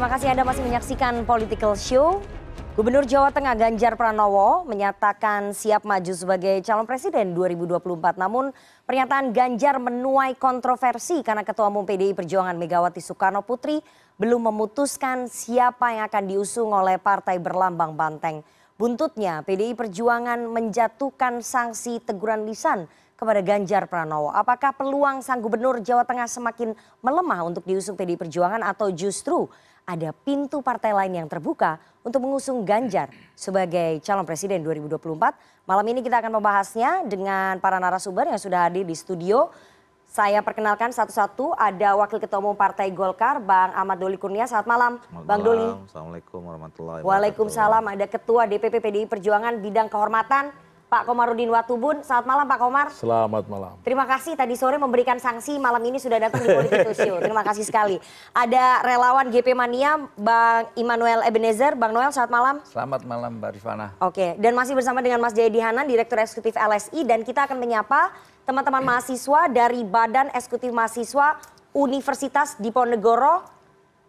Terima kasih Anda masih menyaksikan Political Show. Gubernur Jawa Tengah Ganjar Pranowo menyatakan siap maju sebagai calon presiden 2024. Namun pernyataan Ganjar menuai kontroversi karena Ketua Umum PDI Perjuangan Megawati Soekarno Putri belum memutuskan siapa yang akan diusung oleh partai berlambang banteng. Buntutnya PDI Perjuangan menjatuhkan sanksi teguran lisan kepada Ganjar Pranowo. Apakah peluang sang gubernur Jawa Tengah semakin melemah untuk diusung PDI Perjuangan atau justru ada pintu partai lain yang terbuka untuk mengusung Ganjar sebagai calon presiden 2024? Malam ini kita akan membahasnya dengan para narasumber yang sudah hadir di studio. Saya perkenalkan satu-satu, ada Wakil Ketua Umum Partai Golkar, Bang Ahmad Doli Kurnia. Selamat malam, Bang Doli. Assalamualaikum warahmatullahi wabarakatuh. Waalaikumsalam. Ada Ketua DPP PDI Perjuangan Bidang Kehormatan, Pak Komarudin Watubun. Selamat malam Pak Komar. Selamat malam. Terima kasih tadi sore memberikan sanksi, malam ini sudah datang di Political Show. Terima kasih sekali. Ada relawan GP Mania, Bang Immanuel Ebenezer. Bang Noel, selamat malam. Selamat malam Mbak Rifana. Oke, dan masih bersama dengan Mas Jayadi Hanan, Direktur Eksekutif LSI. Dan kita akan menyapa teman-teman mahasiswa dari Badan Eksekutif Mahasiswa Universitas Diponegoro.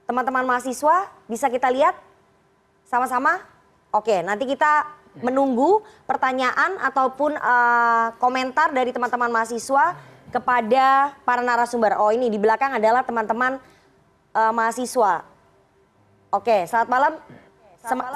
Teman-teman mahasiswa, bisa kita lihat sama-sama? Oke, nanti kita menunggu pertanyaan ataupun komentar dari teman-teman mahasiswa kepada para narasumber. Oh, ini di belakang adalah teman-teman mahasiswa. Oke, selamat malam.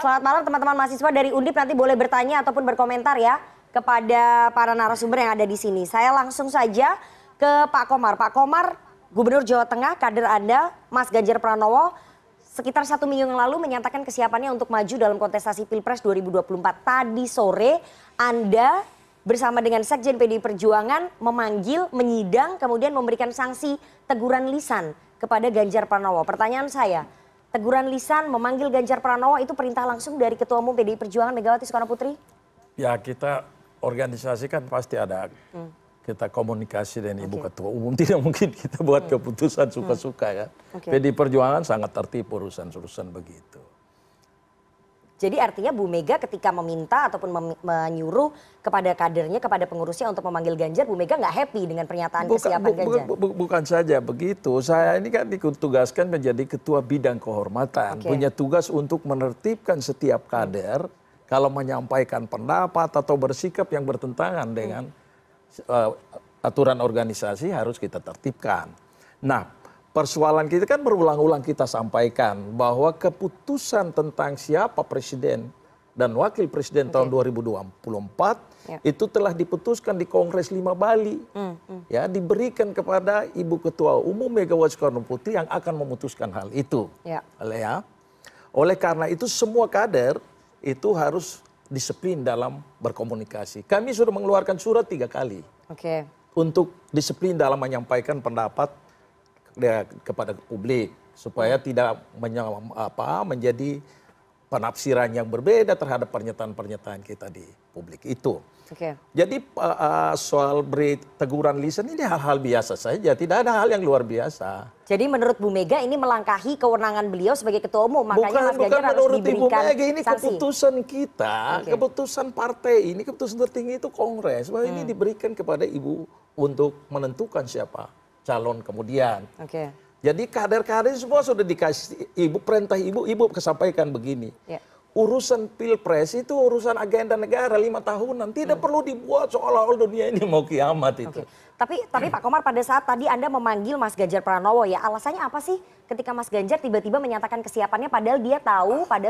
Selamat malam teman-teman mahasiswa dari Undip, nanti boleh bertanya ataupun berkomentar ya kepada para narasumber yang ada di sini. Saya langsung saja ke Pak Komar. Pak Komar, Gubernur Jawa Tengah, kader Anda, Mas Ganjar Pranowo, sekitar 1 minggu yang lalu menyatakan kesiapannya untuk maju dalam kontestasi Pilpres 2024. Tadi sore Anda bersama dengan Sekjen PDI Perjuangan memanggil, menyidang, kemudian memberikan sanksi teguran lisan kepada Ganjar Pranowo. Pertanyaan saya, teguran lisan memanggil Ganjar Pranowo itu perintah langsung dari Ketua Umum PDI Perjuangan Megawati Soekarno Putri? Ya, kita organisasi kan pasti ada. Kita komunikasi dengan Ibu Ketua Umum, tidak mungkin kita buat keputusan suka-suka ya. PDI Perjuangan sangat tertib urusan-urusan begitu. Jadi artinya Bu Mega ketika meminta ataupun menyuruh kepada kadernya, kepada pengurusnya untuk memanggil Ganjar, Bu Mega nggak happy dengan pernyataan kesiapan Ganjar? Bukan saja begitu, saya ini kan ditugaskan menjadi Ketua Bidang Kehormatan. Punya tugas untuk menertibkan setiap kader kalau menyampaikan pendapat atau bersikap yang bertentangan dengan aturan organisasi harus kita tertibkan. Nah, persoalan kita kan berulang-ulang kita sampaikan bahwa keputusan tentang siapa presiden dan wakil presiden tahun 2024 itu telah diputuskan di Kongres 5 Bali. Ya, diberikan kepada Ibu Ketua Umum Megawati Soekarno Putri yang akan memutuskan hal itu. Oleh karena itu semua kader itu harus disiplin dalam berkomunikasi. Kami sudah mengeluarkan surat 3 kali untuk disiplin dalam menyampaikan pendapat kepada publik supaya tidak menjadi penafsiran yang berbeda terhadap pernyataan-pernyataan kita di publik itu. Jadi soal beri teguran lisan ini hal-hal biasa saja, tidak ada hal yang luar biasa. Jadi menurut Bu Mega ini melangkahi kewenangan beliau sebagai Ketua Umum, makanya Mas Ganjar harus menurut diberikan Ibu Mega, ini sanksi. keputusan kita, keputusan partai ini, keputusan tertinggi itu Kongres, bahwa ini diberikan kepada Ibu untuk menentukan siapa calon kemudian. Jadi kader-kader semua sudah dikasih Ibu, perintah Ibu kesampaikan begini. Urusan Pilpres itu urusan agenda negara 5 tahunan. Tidak perlu dibuat seolah-olah dunia ini mau kiamat itu. Tapi Pak Komar, pada saat tadi Anda memanggil Mas Ganjar Pranowo ya, alasannya apa sih ketika Mas Ganjar tiba-tiba menyatakan kesiapannya padahal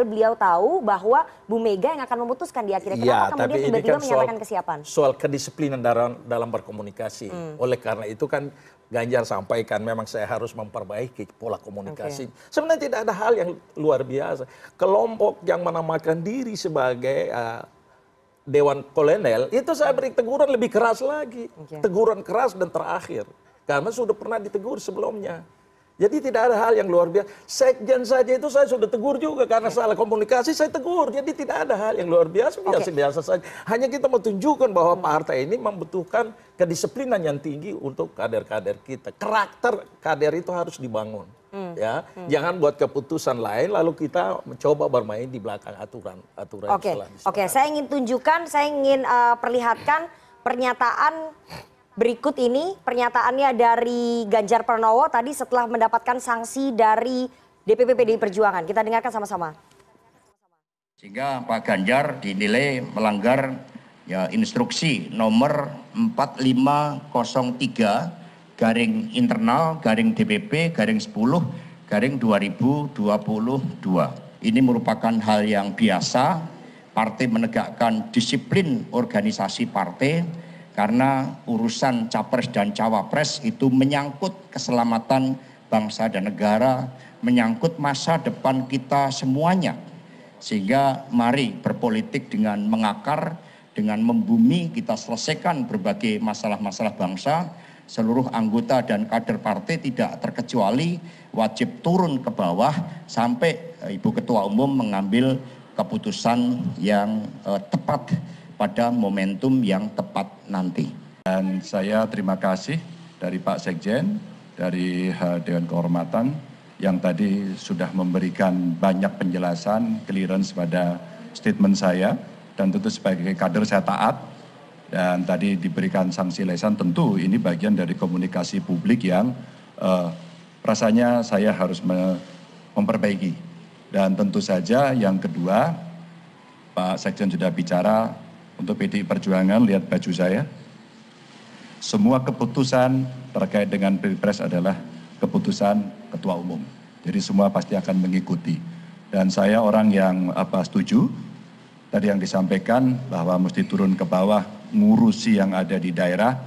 beliau tahu bahwa Bu Mega yang akan memutuskan di akhirnya. Kenapa kemudian tiba-tiba menyatakan kesiapan? Soal kedisiplinan dalam berkomunikasi. Oleh karena itu kan Ganjar sampaikan memang saya harus memperbaiki pola komunikasi. Sebenarnya tidak ada hal yang luar biasa. Kelompok yang menamakan diri sebagai Dewan Kolonel, itu saya beri teguran lebih keras lagi. Teguran keras dan terakhir. Karena sudah pernah ditegur sebelumnya. Jadi tidak ada hal yang luar biasa. Sekjen saja itu saya sudah tegur juga karena salah komunikasi, saya tegur. Jadi tidak ada hal yang luar biasa, biasa saja. Hanya kita mau tunjukkan bahwa partai ini membutuhkan kedisiplinan yang tinggi untuk kader-kader kita. Karakter kader itu harus dibangun. Ya, jangan buat keputusan lain lalu kita mencoba bermain di belakang aturan yang telah disepakati. Saya ingin tunjukkan, saya ingin perlihatkan pernyataan berikut ini, pernyataannya dari Ganjar Pranowo tadi setelah mendapatkan sanksi dari DPP PDI Perjuangan. Kita dengarkan sama-sama. Sehingga Pak Ganjar dinilai melanggar instruksi nomor 4503 garing internal garing DPP garing 10 garing 2022. Ini merupakan hal yang biasa, partai menegakkan disiplin organisasi partai karena urusan capres dan cawapres itu menyangkut keselamatan bangsa dan negara, menyangkut masa depan kita semuanya. Sehingga mari berpolitik dengan mengakar, dengan membumi, kita selesaikan berbagai masalah-masalah bangsa. Seluruh anggota dan kader partai tidak terkecuali wajib turun ke bawah sampai Ibu Ketua Umum mengambil keputusan yang tepat pada momentum yang tepat nanti. Dan saya terima kasih dari Pak Sekjen, dari Dewan Kehormatan yang tadi sudah memberikan banyak penjelasan, clearance pada statement saya, dan tentu sebagai kader saya taat, dan tadi diberikan sanksi lesan. Tentu ini bagian dari komunikasi publik yang rasanya saya harus memperbaiki. Dan tentu saja yang kedua, Pak Sekjen sudah bicara untuk PDI Perjuangan, lihat baju saya. Semua keputusan terkait dengan Pilpres adalah keputusan Ketua Umum. Jadi semua pasti akan mengikuti. Dan saya orang yang setuju tadi yang disampaikan bahwa mesti turun ke bawah ngurusi yang ada di daerah.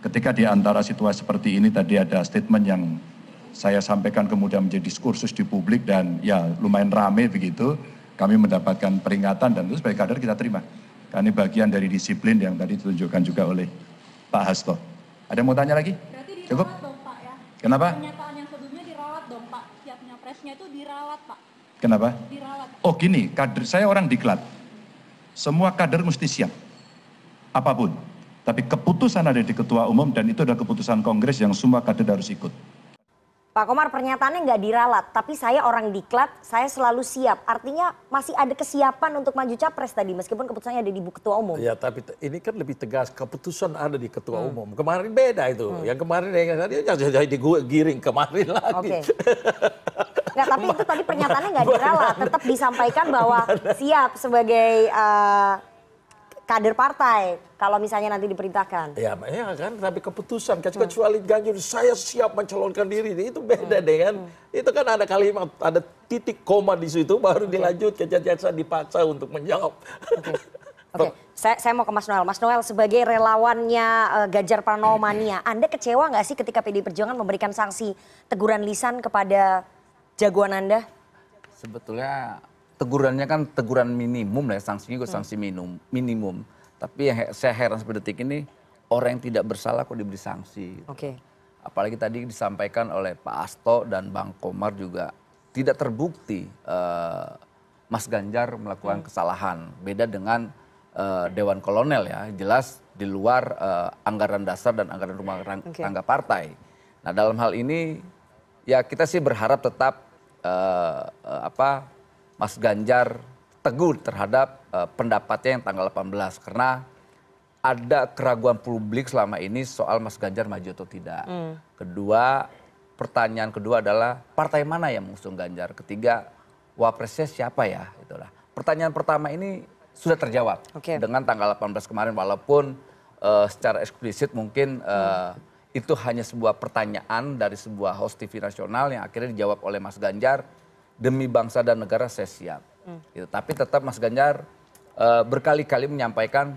Ketika di antara situasi seperti ini tadi ada statement yang saya sampaikan kemudian menjadi diskursus di publik dan ya lumayan rame begitu. Kami mendapatkan peringatan dan itu sebagai kader kita terima. Karena ini bagian dari disiplin yang tadi ditunjukkan juga oleh Pak Hasto. Ada yang mau tanya lagi? Berarti Cukup? dirawat dong Pak ya? Kenapa? Pernyataan yang sebelumnya dirawat dong Pak. Siapnya presnya itu dirawat Pak. Kenapa? Dirawat. Oh gini, kader saya orang diklat. Semua kader mesti siap. Apapun. Tapi keputusan ada di Ketua Umum dan itu adalah keputusan Kongres yang semua kader harus ikut. Pak Komar, pernyataannya nggak diralat, tapi saya orang diklat, saya selalu siap. Artinya masih ada kesiapan untuk maju capres tadi, meskipun keputusannya ada di Bu Ketua Umum. Ya, tapi ini kan lebih tegas, keputusan ada di Ketua Umum. Kemarin beda itu, yang kemarin yang jadi digiring kemarin lagi. Oke. Nggak, tapi itu tadi pernyataannya nggak diralat, tetap disampaikan bahwa siap sebagai kader partai kalau misalnya nanti diperintahkan. Ya, kan, tapi keputusan kecuali Ganjar saya siap mencalonkan diri itu beda dengan itu kan ada kalimat, ada titik koma di situ baru dilanjut ke jaksa dipaksa untuk menjawab. Oke. Saya mau ke Mas Noel. Mas Noel sebagai relawannya Ganjar Pranowo Mania, Anda kecewa nggak sih ketika PDI Perjuangan memberikan sanksi teguran lisan kepada jagoan Anda? Sebetulnya tegurannya kan teguran minimum lah, sanksinya juga sanksi minimum. Tapi yang saya heran sampai detik ini orang yang tidak bersalah kok diberi sanksi. Oke. Apalagi tadi disampaikan oleh Pak Hasto dan Bang Komar juga tidak terbukti Mas Ganjar melakukan kesalahan. Beda dengan Dewan Kolonel ya, jelas di luar anggaran dasar dan anggaran rumah tangga partai. Nah dalam hal ini ya kita sih berharap tetap Mas Ganjar teguh terhadap pendapatnya yang tanggal 18 karena ada keraguan publik selama ini soal Mas Ganjar maju atau tidak. Kedua, pertanyaan kedua adalah partai mana yang mengusung Ganjar? Ketiga, wapresnya siapa ya? Itulah. Pertanyaan pertama ini sudah terjawab dengan tanggal 18 kemarin walaupun secara eksplisit mungkin itu hanya sebuah pertanyaan dari sebuah host TV nasional yang akhirnya dijawab oleh Mas Ganjar. Demi bangsa dan negara saya siap. Gitu. Tapi tetap Mas Ganjar berkali-kali menyampaikan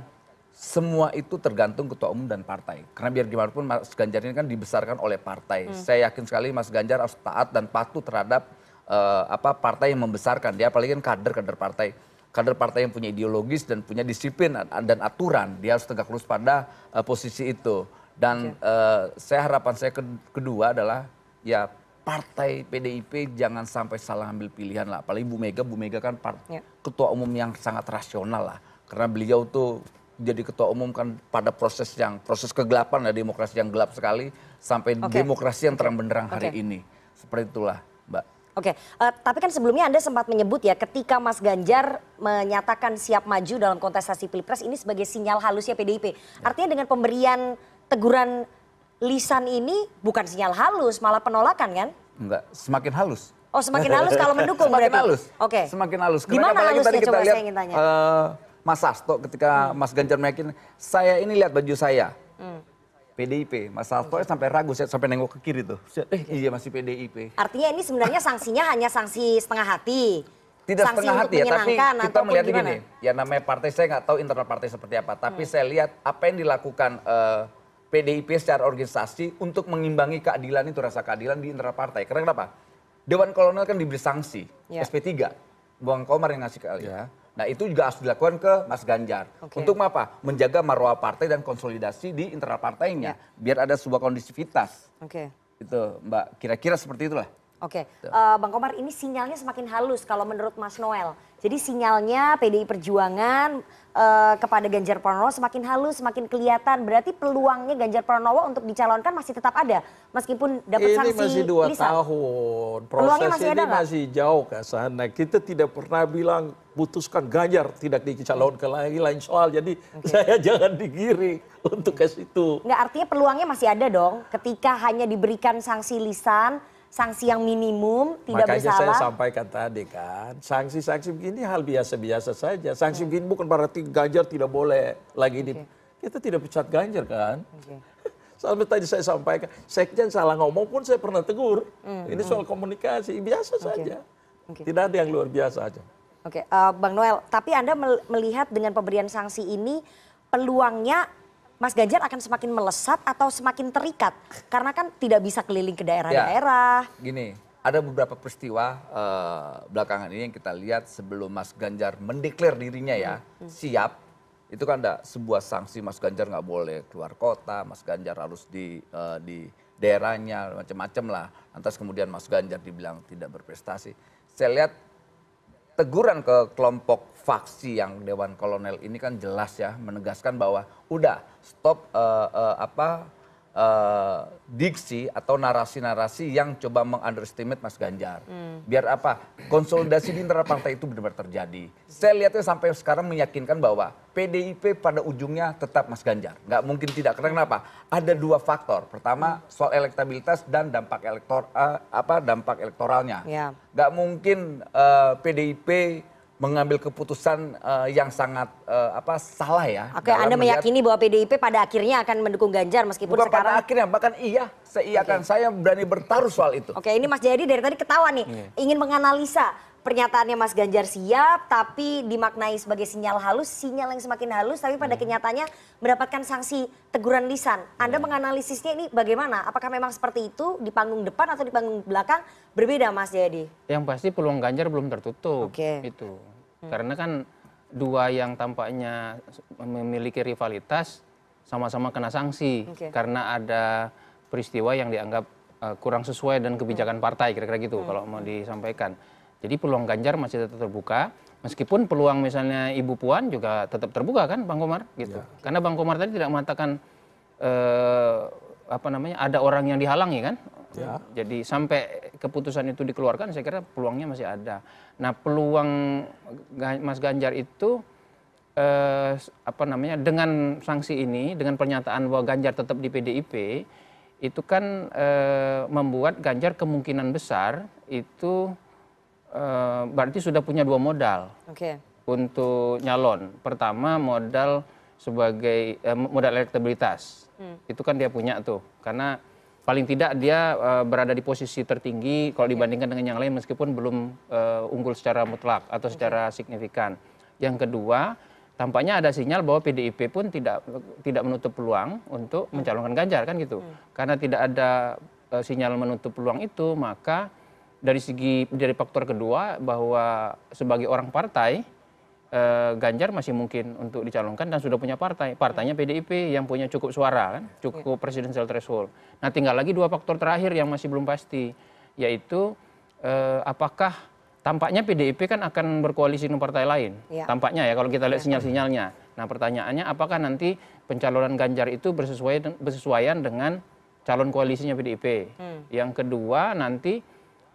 semua itu tergantung Ketua Umum dan partai. Karena biar gimana pun Mas Ganjar ini kan dibesarkan oleh partai. Saya yakin sekali Mas Ganjar harus taat dan patuh terhadap partai yang membesarkan. Dia apalagi kan kader partai. Kader partai yang punya ideologis dan punya disiplin dan aturan. Dia harus tegak lurus pada posisi itu. Dan harapan saya kedua adalah ya partai PDIP jangan sampai salah ambil pilihan lah. Apalagi Bu Mega kan ketua umum yang sangat rasional lah. Karena beliau tuh jadi ketua umum kan pada proses kegelapan, demokrasi yang gelap sekali sampai demokrasi yang terang benderang hari ini. Seperti itulah, Mbak. Oke, tapi kan sebelumnya Anda sempat menyebut ya ketika Mas Ganjar menyatakan siap maju dalam kontestasi Pilpres ini sebagai sinyal halusnya PDIP. Artinya dengan pemberian teguran lisan ini bukan sinyal halus, malah penolakan kan? Enggak, semakin halus. Oh, semakin halus kalau mendukung Semakin berarti? halus. Oke. Semakin halus. Gimana Apalagi halusnya? tadi kita Coba lihat, saya ingin tanya. Mas Hasto ketika Mas Ganjar meyakinkan, saya ini lihat baju saya. PDIP, Mas Hasto sampai ragu, saya sampai nengok ke kiri tuh. Iya masih PDIP. Artinya ini sebenarnya sanksinya hanya sanksi setengah hati. Tidak Sanksi setengah untuk hati ya, tapi menyenangkan kita ataupun melihat gimana? gini. Ya namanya partai, saya nggak tahu internal partai seperti apa. Tapi saya lihat apa yang dilakukan PDIP secara organisasi untuk mengimbangi keadilan itu, rasa keadilan di internal partai. Karena kenapa? Dewan Kolonel kan diberi sanksi, Ya. SP3. Bang Komar yang ngasih ke ya. Nah itu juga harus dilakukan ke Mas Ganjar. Oke. Untuk apa? Menjaga marwah partai dan konsolidasi di internal partainya. Biar ada sebuah kondisivitas. Oke. Itu Mbak, kira-kira seperti itulah. Oke, Bang Komar, ini sinyalnya semakin halus kalau menurut Mas Noel. Jadi sinyalnya PDI Perjuangan kepada Ganjar Pranowo semakin halus, semakin kelihatan. Berarti peluangnya Ganjar Pranowo untuk dicalonkan masih tetap ada, meskipun dapat sanksi Ini masih 2 lisan. tahun. Peluangnya Proses masih ada ini nggak? masih jauh ke sana. Kita tidak pernah bilang putuskan Ganjar tidak dicalonkan lagi lain soal. Jadi saya jangan digiring untuk ke situ. Nggak, artinya peluangnya masih ada dong ketika hanya diberikan sanksi lisan, sanksi yang minimum, tidak Makanya bersalah. saya sampaikan tadi kan, sanksi-sanksi begini hal biasa-biasa saja. Sanksi begini bukan berarti Ganjar tidak boleh lagi di... Kita tidak pecat Ganjar kan. Sampai tadi saya sampaikan, Sekjen salah ngomong pun saya pernah tegur. Ini soal komunikasi, biasa saja. Tidak ada yang luar biasa aja. Oke, Bang Noel, tapi Anda melihat dengan pemberian sanksi ini peluangnya Mas Ganjar akan semakin melesat atau semakin terikat? Karena kan tidak bisa keliling ke daerah-daerah. Gini, ada beberapa peristiwa belakangan ini yang kita lihat sebelum Mas Ganjar mendeklar dirinya ya siap. Itu kan ada sebuah sanksi Mas Ganjar nggak boleh keluar kota, Mas Ganjar harus di daerahnya, macam-macam lah. Lantas kemudian Mas Ganjar dibilang tidak berprestasi. Saya lihat teguran ke kelompok faksi yang Dewan Kolonel ini kan jelas ya menegaskan bahwa udah stop diksi atau narasi-narasi yang coba meng-underestimate Mas Ganjar. Biar apa? Konsolidasi di internal partai itu benar-benar terjadi. Saya lihatnya sampai sekarang meyakinkan bahwa PDIP pada ujungnya tetap Mas Ganjar. Nggak mungkin tidak. Karena kenapa? Ada 2 faktor. Pertama soal elektabilitas dan dampak dampak elektoralnya. Ya. Nggak mungkin PDIP mengambil keputusan yang sangat salah ya. Oke, Anda meyakini bahwa PDIP pada akhirnya akan mendukung Ganjar meskipun Bukan sekarang... pada akhirnya, bahkan saya berani bertaruh soal itu. Oke, ini Mas Jayadi dari tadi ketawa nih, ingin menganalisa pernyataannya Mas Ganjar siap, tapi dimaknai sebagai sinyal halus, sinyal yang semakin halus, tapi pada kenyataannya mendapatkan sanksi teguran lisan. Anda menganalisisnya ini bagaimana? Apakah memang seperti itu di panggung depan atau di panggung belakang berbeda, Mas Jayadi? Yang pasti peluang Ganjar belum tertutup. Oke. Itu. Karena kan dua yang tampaknya memiliki rivalitas sama-sama kena sanksi. Oke. Karena ada peristiwa yang dianggap kurang sesuai dengan kebijakan partai, kira-kira gitu kalau mau disampaikan. Jadi peluang Ganjar masih tetap terbuka, meskipun peluang misalnya Ibu Puan juga tetap terbuka kan Bang Komar gitu. Karena Bang Komar tadi tidak mengatakan ada orang yang dihalangi kan. Jadi sampai keputusan itu dikeluarkan saya kira peluangnya masih ada. Nah, peluang Mas Ganjar itu dengan sanksi ini, dengan pernyataan bahwa Ganjar tetap di PDIP, itu kan membuat Ganjar kemungkinan besar itu berarti sudah punya 2 modal untuk nyalon. Pertama modal sebagai modal elektabilitas, itu kan dia punya tuh, karena paling tidak dia berada di posisi tertinggi kalau dibandingkan dengan yang lain meskipun belum unggul secara mutlak atau secara signifikan. Yang kedua, tampaknya ada sinyal bahwa PDIP pun tidak menutup peluang untuk mencalonkan Ganjar kan gitu. Karena tidak ada sinyal menutup peluang itu, maka dari faktor kedua bahwa sebagai orang partai Ganjar masih mungkin untuk dicalonkan dan sudah punya partainya PDIP yang punya cukup suara kan, cukup presidential threshold. Nah, tinggal lagi 2 faktor terakhir yang masih belum pasti, yaitu apakah tampaknya PDIP kan akan berkoalisi dengan partai lain, tampaknya ya kalau kita lihat sinyal-sinyalnya. Nah, pertanyaannya apakah nanti pencalonan Ganjar itu bersesuaian dengan calon koalisinya PDIP. Yang kedua nanti,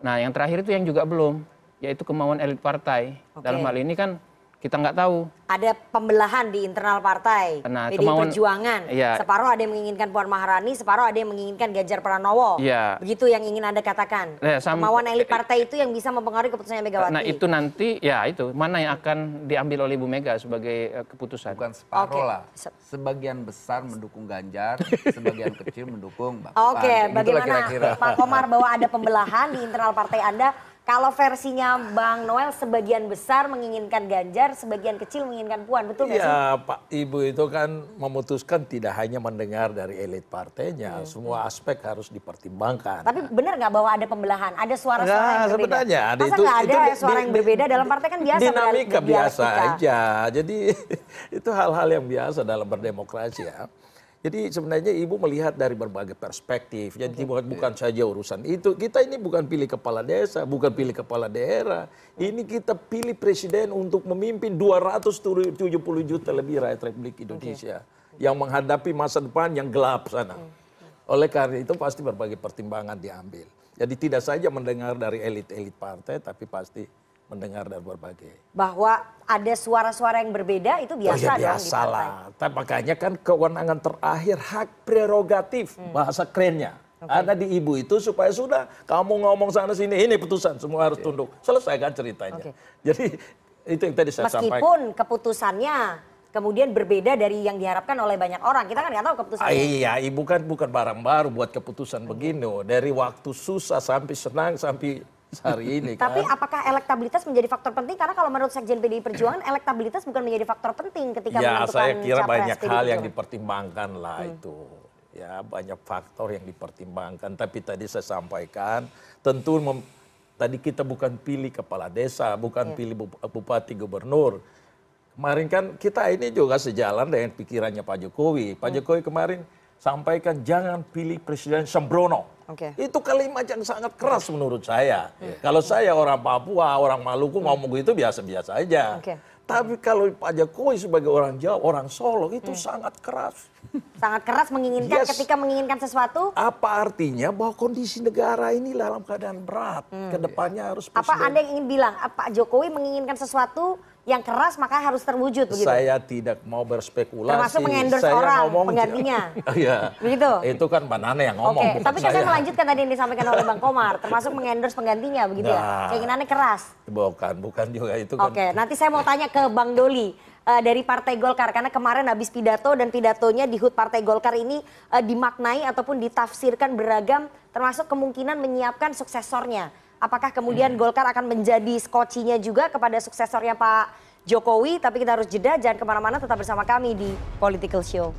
nah yang terakhir itu yang juga belum, yaitu kemauan elit partai. Dalam hal ini kan kita nggak tahu. Ada pembelahan di internal partai Nah, PDI Perjuangan. Iya. Separuh ada yang menginginkan Puan Maharani, separuh ada yang menginginkan Ganjar Pranowo. Iya. Begitu yang ingin Anda katakan. Kemauan elit partai itu yang bisa mempengaruhi keputusannya Megawati. Nah itu nanti, ya itu, mana yang akan diambil oleh Bu Mega sebagai keputusan. Bukan separuh Oke. lah. Sebagian besar mendukung Ganjar, sebagian kecil mendukung Mbak Oke, Puan. Itulah bagaimana kira-kira. Pak Komar bahwa ada pembelahan di internal partai Anda? Kalau versinya Bang Noel, sebagian besar menginginkan Ganjar, sebagian kecil menginginkan Puan, betul nggak sih? Ya, Pak Ibu itu kan memutuskan tidak hanya mendengar dari elit partainya, semua aspek harus dipertimbangkan. Tapi benar nggak bahwa ada pembelahan? Ada suara-suara Nah, yang berbeda? sebenarnya ada Masa itu- nggak ada itu suara yang berbeda dalam partai kan biasa? dinamika biasa dialektika. aja. Jadi itu hal-hal yang biasa dalam berdemokrasi ya. Jadi sebenarnya Ibu melihat dari berbagai perspektif. Jadi bukan saja urusan itu. Kita ini bukan pilih kepala desa, bukan pilih kepala daerah. Ini kita pilih presiden untuk memimpin 270 juta lebih rakyat Republik Indonesia. Yang menghadapi masa depan yang gelap sana. Oleh karena itu pasti berbagai pertimbangan diambil. Jadi tidak saja mendengar dari elit-elit partai, tapi pasti mendengar dari berbagai. Bahwa ada suara-suara yang berbeda itu biasa Oh ya dong di biasa partai. lah. Tapi makanya kan kewenangan terakhir hak prerogatif bahasa kerennya. Ada di Ibu itu supaya sudah kamu ngomong sana sini ini putusan semua harus tunduk. Selesaikan ceritanya. Jadi itu yang tadi saya sampaikan. Meskipun keputusannya kemudian berbeda dari yang diharapkan oleh banyak orang. Kita kan nggak tahu keputusannya. Iya, Ibu kan bukan barang baru buat keputusan begini. Dari waktu susah sampai senang sampai hari ini kan. Tapi apakah elektabilitas menjadi faktor penting? Karena kalau menurut Sekjen PDI Perjuangan, elektabilitas bukan menjadi faktor penting ketika Ya, menentukan saya kira capres banyak PDI hal yang Perjuangan. dipertimbangkan lah itu. Ya, banyak faktor yang dipertimbangkan. Tapi tadi saya sampaikan, tentu tadi kita bukan pilih kepala desa, bukan pilih bupati, gubernur. Kemarin kan kita ini juga sejalan dengan pikirannya Pak Jokowi. Pak Jokowi kemarin sampaikan jangan pilih presiden sembrono. Oke. Itu kalimat yang sangat keras menurut saya. Kalau saya orang Papua, orang Maluku ngomong gitu biasa-biasa aja. Oke. Tapi kalau Pak Jokowi sebagai orang Jawa, orang Solo itu sangat keras. Sangat keras menginginkan Yes. ketika menginginkan sesuatu. Apa artinya bahwa kondisi negara ini dalam keadaan berat. Kedepannya harus Apa Anda yang ingin bilang? Pak Jokowi menginginkan sesuatu yang keras maka harus terwujud begitu? Saya tidak mau berspekulasi. Termasuk mengendorse Saya orang, ngomong- penggantinya. Iya. Begitu? Itu kan Mbak Nana yang ngomong. Oke, bukan tapi saya saya. melanjutkan tadi yang disampaikan oleh Bang Komar, termasuk mengendorse penggantinya begitu ya? Nah. Keinginannya keras. Bukan juga itu kan. Oke, nanti saya mau tanya ke Bang Doli dari Partai Golkar karena kemarin habis pidato dan pidatonya di HUT Partai Golkar ini dimaknai ataupun ditafsirkan beragam, termasuk kemungkinan menyiapkan suksesornya. Apakah kemudian Golkar akan menjadi skocinya juga kepada suksesornya Pak Jokowi? Tapi kita harus jeda, jangan kemana-mana, tetap bersama kami di Political Show.